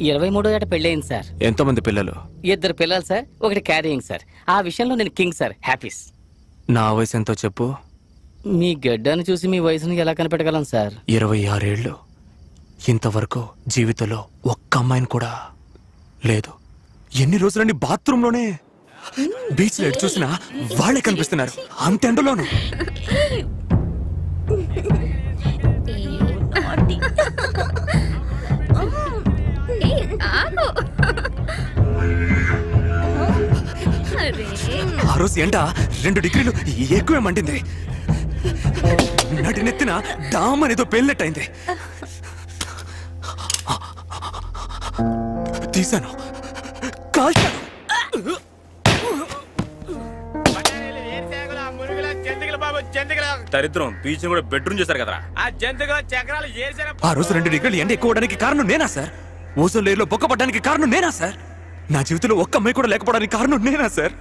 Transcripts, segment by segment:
23వ ఏట పెళ్ళయింది సార్. ఎంతమంది పిల్లలు? 2 పిల్లలు సార్, 1 క్యారింగ్ సార్. ఆ విషయంలో నేను కింగ్ సార్, హ్యాపీస్. నా వయసు ఎంతో చెప్పు. మీ గడ్డాన్ని చూసి మీ వయసును ఎలా కనిపెట్టగలను సార్? 26 ఏళ్ళు. ఇంతవరకు జీవితంలో ఒక్క అమ్మాయిని కూడా లేదు. ఎన్ని రోజులని బాత్రూంలోనే, బీచ్ లో చూసినా వాళ్ళే కనిపిస్తున్నారు, అంత ఎండలోను. ఆ రోజు ఎండ 2 డిగ్రీలు ఎక్కువే మండింది. నడినెత్తిన డామ్ అనేదో పేలినట్టయింది. తీశాను, కాల్చాను. దరిద్రం, బీచ్ కూడా బెడ్రూమ్ చేశారు కదా. ఆ రోజు 2 డిగ్రీలు ఎండ ఎక్కువడానికి కారణం నేనా సార్? ఓజోన్ లేయర్లో బొక్కపడ్డానికి కారణం నేనా సార్? నా జీవితంలో ఒక్క అమ్మాయి కూడా లేకపోవడానికి కారణం నేనా సార్?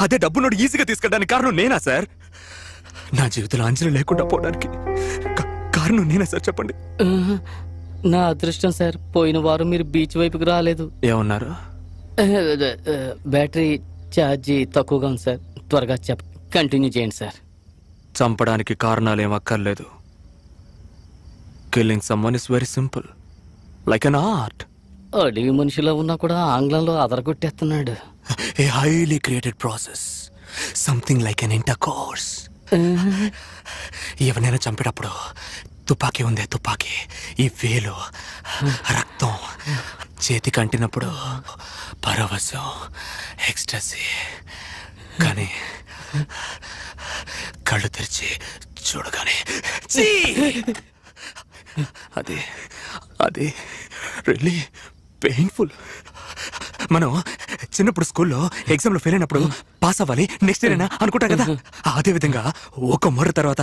అదే డబ్బు నోడు ఈజీగా తీసుకెళ్ళడానికి కారణం నేనా సార్? నా జీవితంలో అంజలి లేకుండా పోవడానికి కారణం నేనా సార్? చెప్పండి. నా అదృష్టం సార్, పోయిన వారం మీరు బీచ్ వైపుకి రాలేదు. ఏమన్నారు? బ్యాటరీ ఛార్జీ తక్కువగా ఉంది సార్. త్వరగా కంటిన్యూ చేయండి సార్. చంపడానికి కారణాలు ఏం అక్కర్లేదు. Killing someone is very simple, like an art. అడవి మనిషిలో ఉన్నా కూడా ఆంగ్లంలో అదరగొట్టేస్తున్నాడు. A highly created process, something like an intercourse. ఎవరైనా చంపేటప్పుడు తుపాకీ ఉందే తుపాకీ, ఈ వేలు రక్తం చేతికి అంటినప్పుడు పరవశం, ఎక్స్టసీ. కానీ కళ్ళు తెరిచి చూడగానే అది అది రియల్లీ పెయిన్ఫుల్. మనం చిన్నప్పుడు స్కూల్లో ఎగ్జామ్లో ఫెయిల్ అయినప్పుడు పాస్ అవ్వాలి, నెక్స్ట్ ఇయర్ అయినా అనుకుంటాం కదా. అదే విధంగా ఒక మొర్ర తర్వాత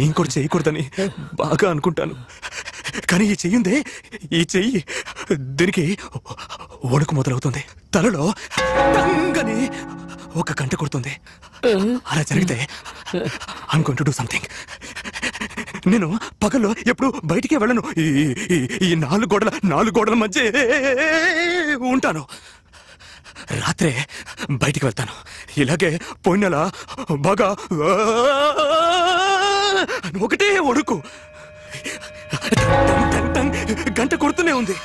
ఇంకోటి చేయకూడదని బాగా అనుకుంటాను. కానీ ఈ చెయ్యిందే, ఈ చెయ్యి దీనికి వణుకు మొదలవుతుంది. తలలో టంగని ఒక గంట కొడుతుంది. అలా జరిగితే I'm going to do something. నేను పగల్లో ఎప్పుడు బయటికే వెళ్ళను. ఈ 4 గోడల మధ్య ఉంటాను. రాత్రే బయటికి వెళ్తాను. ఇలాగే పోయిన నెల బాగా ఒకటే ఒడుకు గంట కొడుతూనే ఉంది.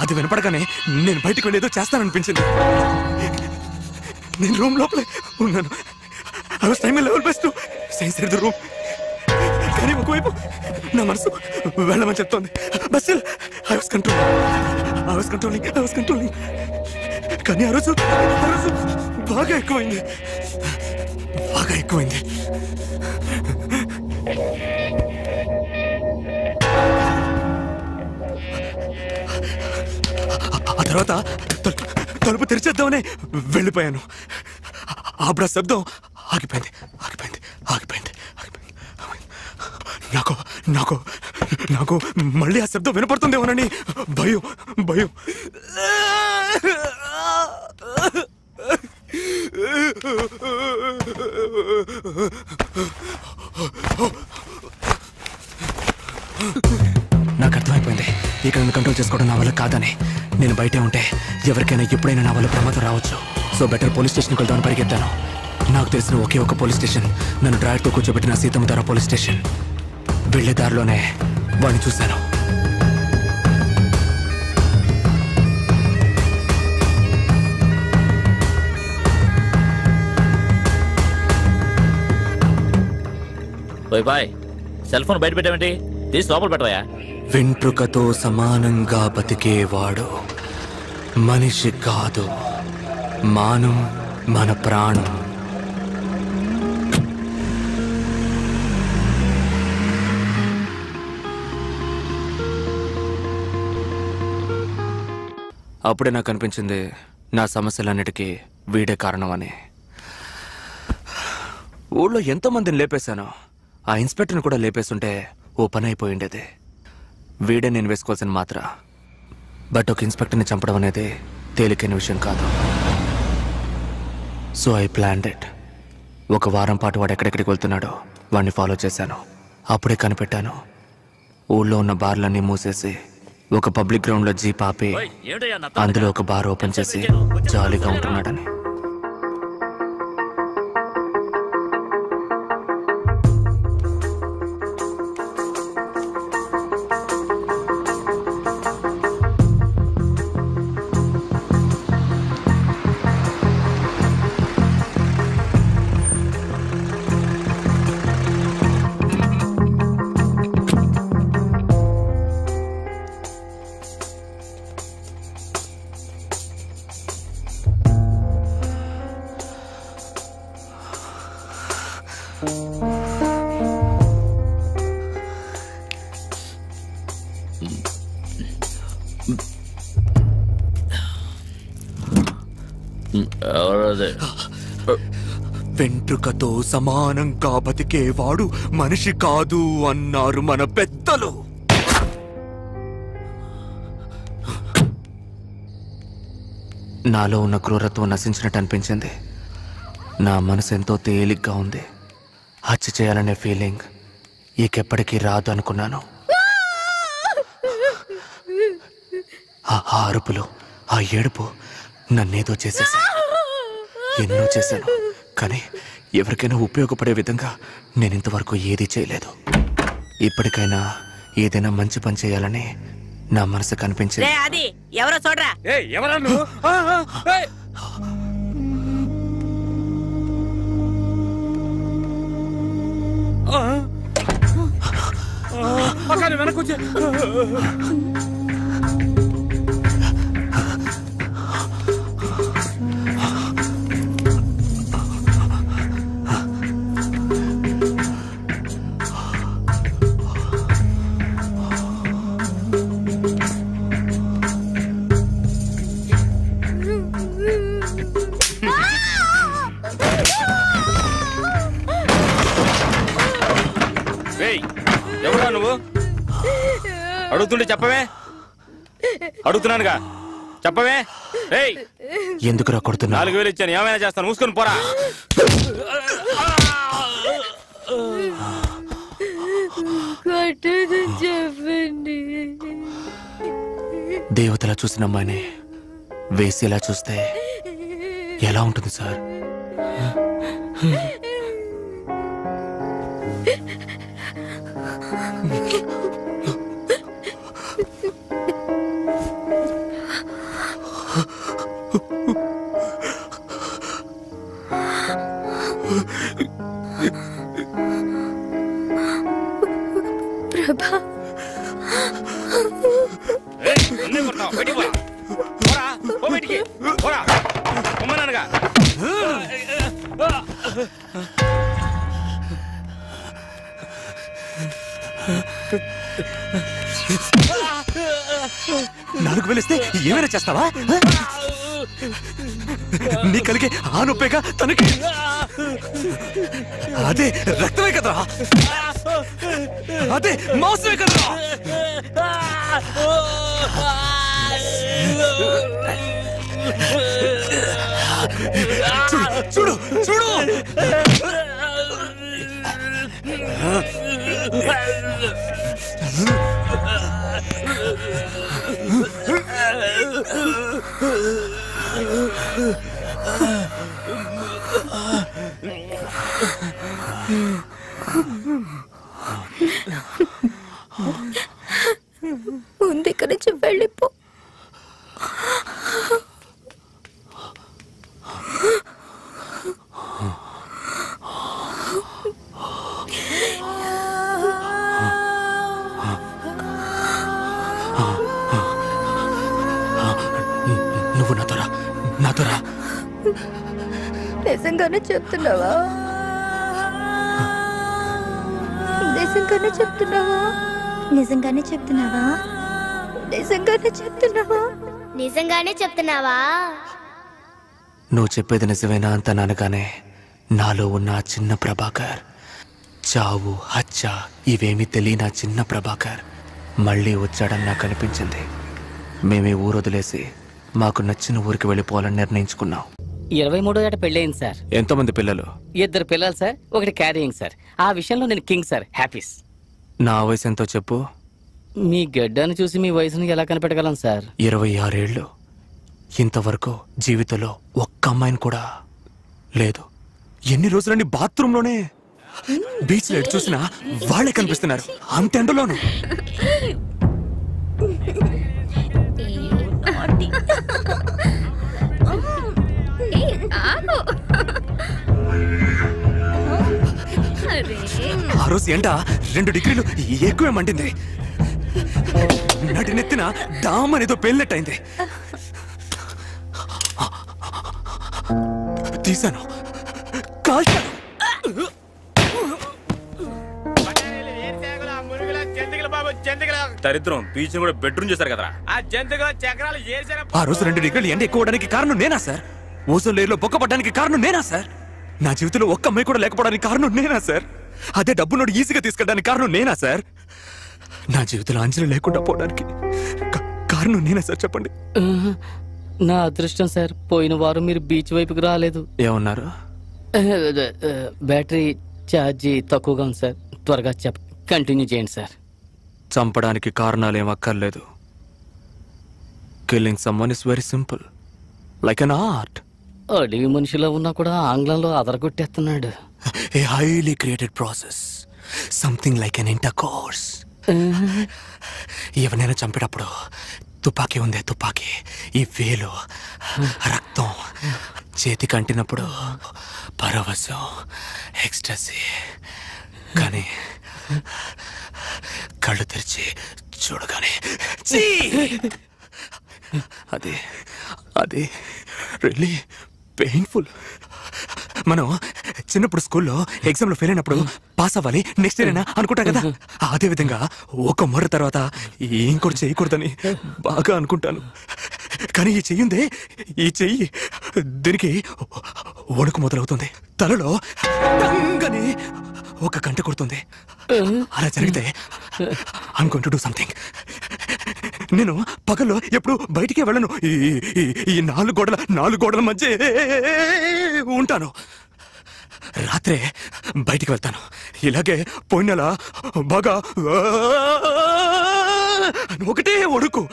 అది వినపడగానే నేను బయటికి వెళ్ళేదో చేస్తాననిపించింది. నేను రూమ్ లోపలే ఉన్నాను. I was trying my level best to stay inside the room. కానీ ఒకవైపు నా మనసు వెళ్ళమని చెప్తోంది. But still I was controlling. కానీ ఆ రోజు బాగా ఎక్కువైంది. ఆ తర్వాత తలుపు తెరిచేద్దామనే వెళ్ళిపోయాను. ఆబ్రా శబ్దం ఆగిపోయింది. నాకు మళ్ళీ ఆ శబ్దం వినపడుతుందేమోనని భయం. నాకు అర్థమైపోయింది, ఇక్కడ నన్ను కంట్రోల్ చేసుకోవడం నా వల్ల కాదని. నేను బయటే ఉంటే ఎవరికైనా ఎప్పుడైనా నా వల్ల ప్రమాదం రావచ్చు. సో బెటర్ పోలీస్ స్టేషన్కి వెళ్దామని పరిగెత్తాను. నాకు తెలిసిన ఒకే ఒక పోలీస్ స్టేషన్, నన్ను డ్రైవర్తో కూర్చోబెట్టిన సీతమ్మధార పోలీస్ స్టేషన్. వెళ్లే దారిలోనే వాడిని చూశాను. బాయ్, సెల్ ఫోన్ బయట పెట్టావేంటి? తీసి లోపల పెట్టవా? వెంట్రుకతో సమానంగా బతికేవాడు మనిషి కాదు, మానం మన ప్రాణం. అప్పుడే నాకు అనిపించింది నా సమస్యలన్నిటికీ వీడే కారణం అని. ఊళ్ళో ఎంతోమందిని లేపేశాను, ఆ ఇన్స్పెక్టర్ని కూడా లేపేస్తుంటే ఓ పని అయిపోయి ఉండేది. వీడే నేను వేసుకోవాల్సిన మాత్ర. బట్ ఒక ఇన్స్పెక్టర్ని చంపడం అనేది తేలికైన విషయం కాదు. So I planned it. ఒక వారం పాటు వాడు ఎక్కడెక్కడికి వెళ్తున్నాడో వాడిని ఫాలో చేశాను. అప్పుడే కనిపెట్టాను, ఊళ్ళో ఉన్న బార్లన్నీ మూసేసి ఒక పబ్లిక్ గ్రౌండ్ లో జీప్ ఆపి ఏమిటయ్యా అందులో ఒక బార్ ఓపెన్ చేసి జాలీగా ఉంటున్నాడని. వెంట్రుకతో సమానంగా బతికేవాడు మనిషి కాదు అన్నారు మన పెద్దలు. నాలో ఉన్న క్రూరత్వం నశించినట్టు అనిపించింది. నా మనసు ఎంతో తేలిగ్గా ఉంది. హత్య చేయాలనే ఫీలింగ్ ఇకెప్పటికీ రాదు అనుకున్నాను. ఆ అరుపులు, ఆ ఏడుపు నన్నేదో చేసేసా. ఎన్నో చేశాను, కానీ ఎవరికైనా ఉపయోగపడే విధంగా నేను ఇంతవరకు ఏదీ చేయలేదు. ఇప్పటికైనా ఏదైనా మంచి పని చేయాలని నా మనసు కనిపించింది. అది ఎవరో చూడరా. వెనకొచ్చే ఎవరా నువ్వు? అడుగుతుండే చెప్పవే. అడుగుతున్నానుగా చెప్పవే. ఎందుకురా కొడుతున్నా? 4000 ఇచ్చాను, ఏమైనా చేస్తాను, మూసుకొని పోరా. చెప్పండి. దేవతలా చూసిన అమ్మాయిని వేసేలా చూస్తే ఎలా ఉంటుంది సార్? ప్రభా, నాలుగు వేలిస్తే ఏమైనా చేస్తావా? నీ కలిగే ఆ నొప్పేగా తనకి. అదే రక్తమే కదరా, అదే మాంసమే కదరా. చూడు చూడు ముందు ఇక్కడ నుంచి వెళ్ళిపో. నువ్వు నాతోరా, నాతోరా. నిజంగానే చెప్తున్నావా? నిజంగానే చెప్తున్నావా? నిజంగానే చెప్తున్నావా? నిజంగానే చెప్తున్నావా? నిజంగానే చెప్తున్నావా? నువ్వు చెప్పేది నిజమేనా అంత అనగానే నాలో ఉన్న ఆ చిన్న ప్రభాకర్, చావు హత్య ఇవేమీ తెలియని ఆ చిన్న ప్రభాకర్ మళ్ళీ వచ్చాడని నాకు అనిపించింది. మేమే ఊరు వదిలేసి మాకు నచ్చిన ఊరికి వెళ్ళిపోవాలని నిర్ణయించుకున్నాం. 23వ ఏట పెళ్ళయింది సార్. ఎంతమంది పిల్లలు? 2 పిల్లలు సార్, ఒకటి క్యారియింగ్ సార్. ఆ విషయంలో నేను కింగ్ సార్. హ్యాపీస్. నా వయసు ఎంతో చెప్పు. మీ గడ్డాన్ని చూసి మీ వయసుని ఎలా కనిపెట్టగలం సార్? 26 ఏళ్ళు. ఇంతవరకు జీవితంలో ఒక్క అమ్మాయిని కూడా లేదు. ఎన్ని రోజులని బాత్రూంలోనే. బీచ్ లో ఎటు చూసినా వాళ్ళే కనిపిస్తున్నారు, అంత ఎండలోను. ఆ రోజు ఎండ 2 డిగ్రీలు ఎక్కువే మండింది. నటి నెత్తిన డామ్ అనేదో పేలినట్టయింది. తీశాను, కాల్చాను. దరిద్రం బీచ్ కూడా బెడ్రూమ్ చేశారు కదరా. ఆ జంతువుల చక్రాలు ఆ రోజు 2 డిగ్రీలు ఎండ ఎక్కువ అవడానికి కారణం నేనా సార్? ఓజోన్ లేయర్లో బొక్కపడ్డానికి కారణం నేనా సార్? నా జీవితంలో ఒక్క అమ్మాయి కూడా లేకపోవడానికి కారణం నేనా సార్? అదే డబ్బు నోడు ఈజీగా తీసుకెళ్ళడానికి కారణం నేనా సార్? నా జీవితంలో అంజలి లేకుండా పోవడానికి కారణం నేనా సార్? చెప్పండి. నా అదృష్టం సార్, పోయిన వారం మీరు బీచ్ వైపుకి రాలేదు. ఏమన్నారు? బ్యాటరీ ఛార్జీ తక్కువగా ఉంది సార్. త్వరగా కంటిన్యూ చేయండి సార్. చంపడానికి కారణాలు ఏం అక్కర్లేదు. Killing someone is very simple, like an art. అడవి మనిషిలో ఉన్నా కూడా ఆంగ్లంలో అదరగొట్టేస్తున్నాడు. A highly created process, something like an intercourse. ఎవరైనా చంపేటప్పుడు తుపాకీ ఉందే తుపాకీ, ఈ వేలు రక్తం చేతికి అంటినప్పుడు పరవశం, ఎక్స్టసీ. కానీ కళ్ళు తెరిచి చూడగానే అది అది రియల్లీ పెయిన్ఫుల్. మనం చిన్నప్పుడు స్కూల్లో ఎగ్జామ్లో ఫెయిల్ అయినప్పుడు పాస్ అవ్వాలి, నెక్స్ట్ ఇయర్ అయినా అనుకుంటా కదా. అదే విధంగా ఒక మర్ర తర్వాత ఇంకోటి చేయకూడదని బాగా అనుకుంటాను. కానీ ఈ చెయ్యిందే, ఈ చెయ్యి దీనికి వణుకు మొదలవుతుంది. తలలో టంగని ఒక గంట కొడుతుంది. అలా జరిగితే I'm going to do something. నేను పగల్లో ఎప్పుడు బయటికే వెళ్ళను. ఈ నాలుగు గోడల మధ్య ఉంటాను. రాత్రే బయటికి వెళ్తాను. ఇలాగే పోయిన నెల బాగా ఒకటే వణుకు,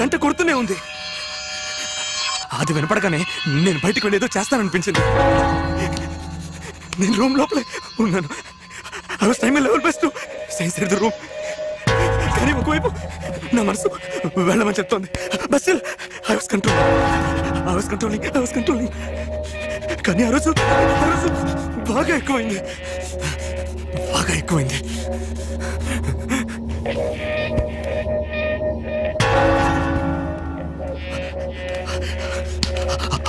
గంట కొడుతూనే ఉంది. అది వినపడగానే నేను బయటికి వెళ్ళేదో చేస్తాననిపించింది. నేను రూమ్ లోపలే ఉన్నాను. I was trying my level best to stay inside the room. కానీ ఒకవైపు నా మనసు వెళ్ళమని చెప్తోంది. But still, I was controlling. కానీ ఆ రోజు బాగా ఎక్కువైంది.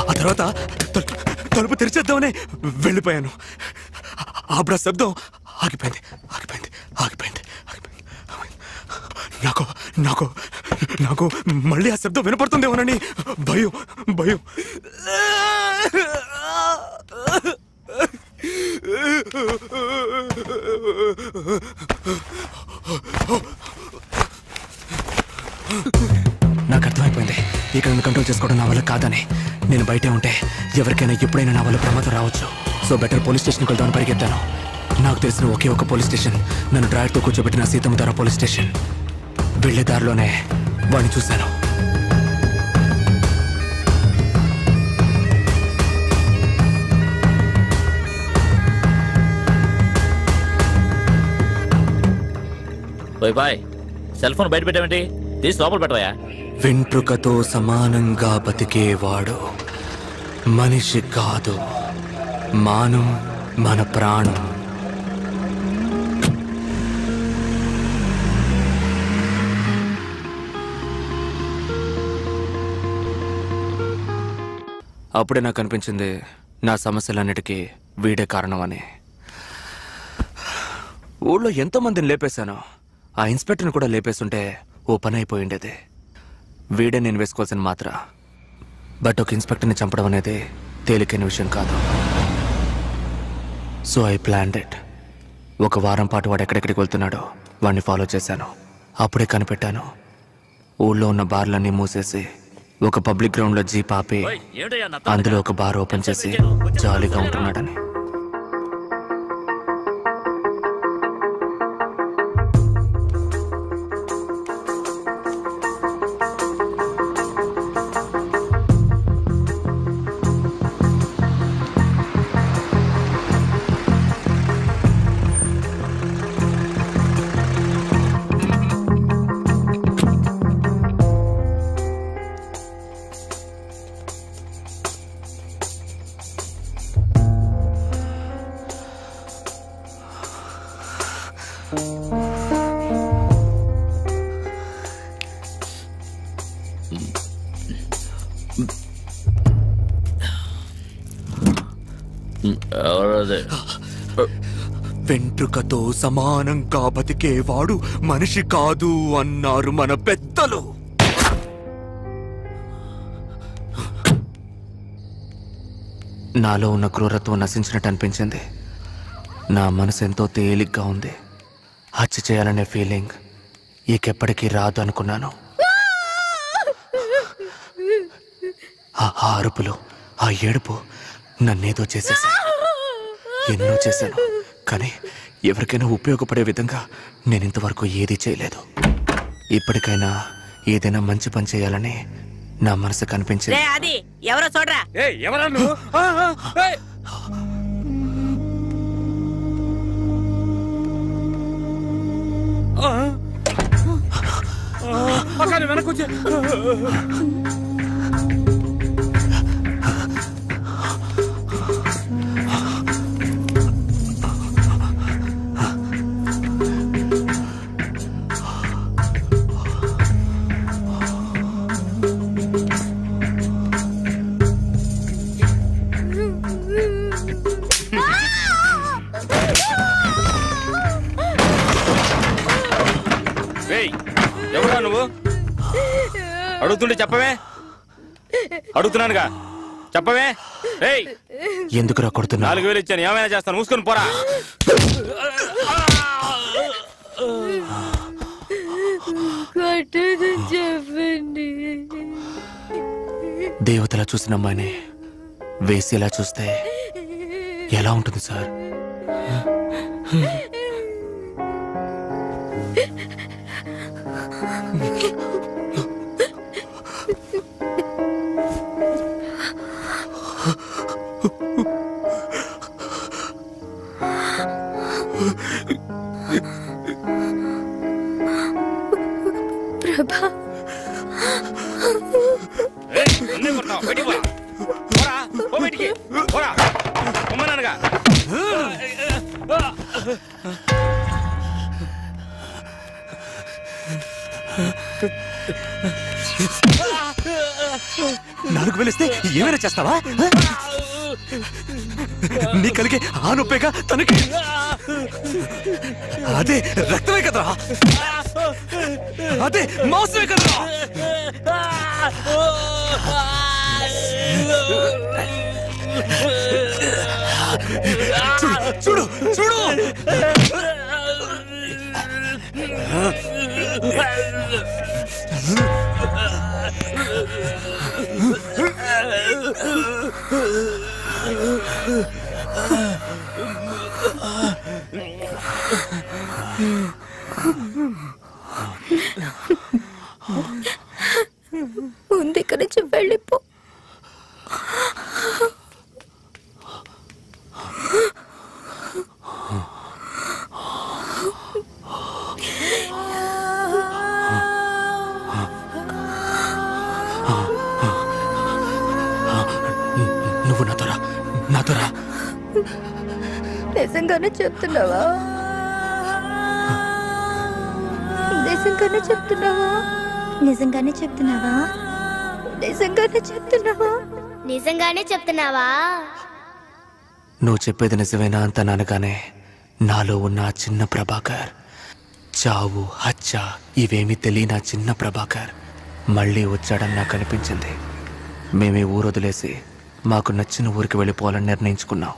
ఆ తర్వాత తలుపు తెరిచేద్దామనే వెళ్ళిపోయాను. అప్పుడు ఆ శబ్దం ఆగిపోయింది. నాకు మళ్ళీ ఆ శబ్దం వినపడుతుందేమోనని భయం. నాకు అర్థమైపోయింది, ఇక్కడ కంట్రోల్ చేసుకోవడం నా వల్ల కాదని. నేను బయటే ఉంటే ఎవరికైనా ఎప్పుడైనా నా వల్ల ప్రమాదం రావచ్చు. సో బెటర్ పోలీస్ స్టేషన్కి వెళ్దామని పరిగెత్తాను. నాకు తెలిసిన ఒకే ఒక పోలీస్ స్టేషన్ నన్ను డ్రైవర్తో కూర్చోబెట్టిన సీతమ్మధార పోలీస్ స్టేషన్. వెళ్లే దారిలోనే వాడిని చూశాను. బాయ్, సెల్ ఫోన్ బయట పెట్టావేంటి? తీసి లోపల పెట్టవా? వెంట్రుకతో సమానంగా బతికేవాడు మనిషి కాదు, మానం మన ప్రాణం. అప్పుడే నాకు అనిపించింది నా సమస్యలన్నిటికీ వీడే కారణం అని. ఊళ్ళో ఎంతోమందిని లేపేశాను. ఆ ఇన్స్పెక్టర్ని కూడా లేపేస్తుంటే ఓ పని అయిపోయిండేది. వీడే నేను వేసుకోవాల్సిన మాత్ర. బట్ ఒక ఇన్స్పెక్టర్ని చంపడం అనేది తేలికైన విషయం కాదు. So I planned it. ఒక వారం పాటు వాడు ఎక్కడెక్కడికి వెళ్తున్నాడో వాడిని ఫాలో చేశాను. అప్పుడే కనిపెట్టాను, ఊళ్ళో ఉన్న బార్లన్నీ మూసేసి ఒక పబ్లిక్ గ్రౌండ్లో జీప్ ఆపి అందులో ఒక బార్ ఓపెన్ చేసి జాలీగా ఉంటున్నాడని. ఎవరది? వెంట్రుకతో సమానంగా బతికేవాడు మనిషి కాదు అన్నారు మన పెద్దలు. నాలో ఉన్న క్రూరత్వం నశించినట్టు అనిపించింది. నా మనసు ఎంతో తేలిగ్గా ఉంది. హత్య చేయాలనే ఫీలింగ్ ఇకెప్పటికీ రాదు అనుకున్నాను. ఆ అరుపులు, ఆ ఏడుపు నన్నేదో చేసేసా. ఎన్నో చేశాను, కానీ ఎవరికైనా ఉపయోగపడే విధంగా నేను ఇంతవరకు ఏదీ చేయలేదు. ఇప్పటికైనా ఏదైనా మంచి పని చేయాలని నా మనసు కనిపించింది. అది ఎవరో చూడరా. ఎవరా నువ్వు? వెనకొచ్చే ఎవరా నువ్వు? అడుగుతుండే చెప్పవే. అడుగుతున్నానుగా చెప్పవే. ఎందుకురా కొడుతున్నా? 4000 ఇచ్చాను, ఏమైనా చేస్తాను, మూసుకొని పోరా. చెప్పండి. దేవతలా చూసిన అమ్మాయిని వేసేలా చూస్తే ఎలా ఉంటుంది సార్? ప్రభా, నాలుగు వేలిస్తే ఏమైనా చేస్తావా? నీ కలిగే ఆ నొప్పేగా తనకి. అదే రక్తమే కదరా, అదే మాంసమే కదరా. చూడు చూడు చూడు. ముందు ఇక్కడి నుంచి వెళ్ళిపో. నువ్వు నాతోరా, నాతోరా. నిజంగానే చెప్తున్నావా? నిజంగానే చెప్తున్నావా? నిజంగానే చెప్తున్నావా? నిజంగానే చెప్తున్నావా? నిజంగానే చెప్తున్నావా? నువ్వు చెప్పేది నిజమేనా అంత అనగానే నాలో ఉన్న ఆ చిన్న ప్రభాకర్, చావు హత్య ఇవేమీ తెలియని ఆ చిన్న ప్రభాకర్ మళ్ళీ వచ్చాడని నాకు అనిపించింది. మేమే ఊరు వదిలేసి మాకు నచ్చిన ఊరికి వెళ్ళిపోవాలని నిర్ణయించుకున్నాం.